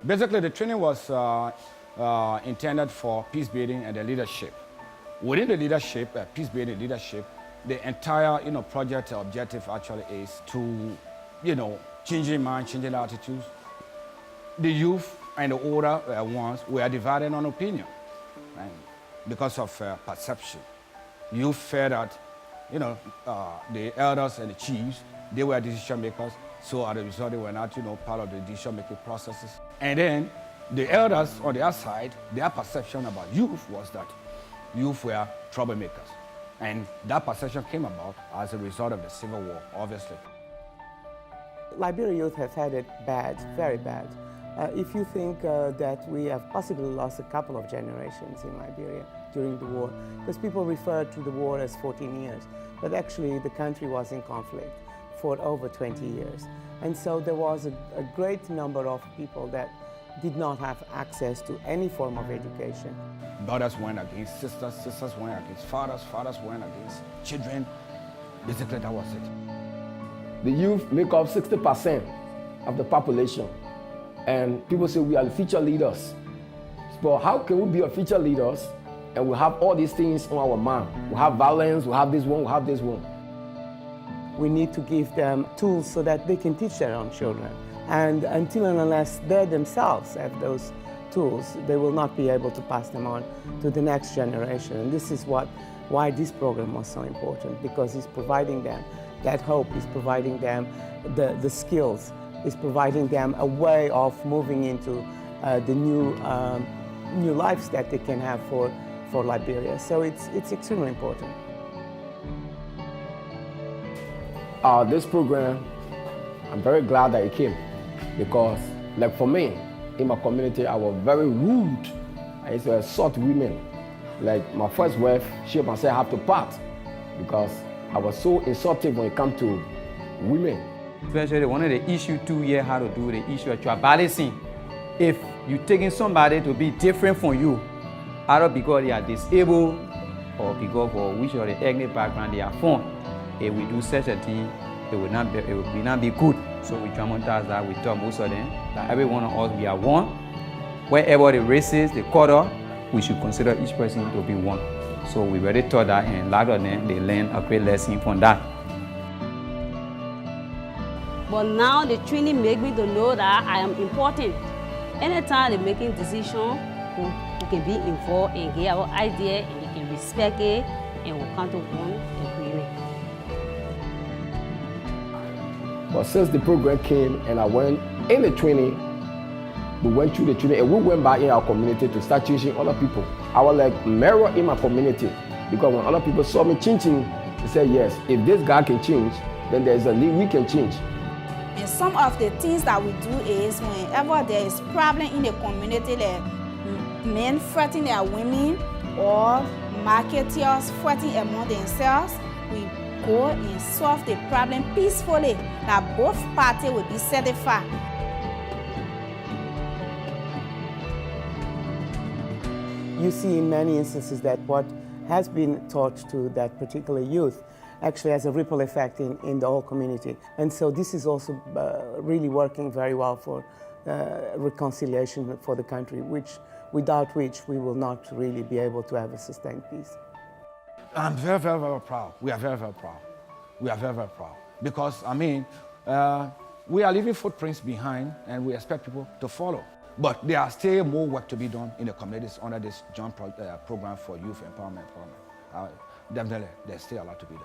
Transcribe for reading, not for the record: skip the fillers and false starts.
Basically, the training was intended for peace building and the leadership. Within the leadership, peace building leadership, the entire project objective actually is to changing mind, changing attitudes. The youth and the older ones were divided on opinion, right? Because of perception. Youth felt that the elders and the chiefs, they were decision makers, so as a result they were not part of the decision making processes. And then the elders on the other side, their perception about youth was that youth were troublemakers. And that perception came about as a result of the Civil War, obviously. Liberian youth have had it bad, very bad. If you think that we have possibly lost a couple of generations in Liberia during the war, because people refer to the war as 14 years, but actually the country was in conflict for over 20 years. And so there was a great number of people that did not have access to any form of education. Brothers went against sisters, sisters went against fathers, fathers went against children. Basically, that was it. The youth make up 60% of the population. And people say we are the future leaders. But how can we be a future leaders and we have all these things on our mind? We have violence, we have this one, we have this one. We need to give them tools so that they can teach their own children. And until and unless they themselves have those tools, they will not be able to pass them on to the next generation. And this is why this program was so important, because it's providing them that hope, it's providing them the skills, it's providing them a way of moving into the new lives that they can have for Liberia. So it's extremely important. This program, I'm very glad that it came, because like for me, in my community, I was very rude. I used to assault women. Like my first wife, she must say I have to part, because I was so insulting when it comes to women. Especially one of the issues too here had to do with the issue of tribalism. If you're taking somebody to be different from you, either because they are disabled or because for which of the ethnic background they are from, if we do such a thing, it will not be good. So we traumatize that. We tell most of them that every one of us, we are one. Wherever the race is, the color, we should consider each person to be one. So we already taught that, and a lot of them, they learn a great lesson from that. But now the training make me to know that I am important. Anytime they're making decisions, we can be involved and get our idea, and they can respect it, and we'll come to one agreement. But since the program came and I went in the training, we went through the training and we went back in our community to start teaching other people. I was like mirror in my community, because when other people saw me changing, they said, yes, if this guy can change, then there's a league we can change. And some of the things that we do is whenever there is problem in the community, like men fighting their women or marketers fighting among themselves, we go and solve the problem peacefully, that both parties will be satisfied. You see in many instances that what has been taught to that particular youth actually has a ripple effect in the whole community. And so this is also really working very well for reconciliation for the country, without which we will not really be able to have a sustained peace. I'm very, very, very proud. We are very, very proud. We are very, very proud. Because, I mean, we are leaving footprints behind, and we expect people to follow. But there are still more work to be done in the communities under this joint program for youth empowerment. Definitely, there's still a lot to be done.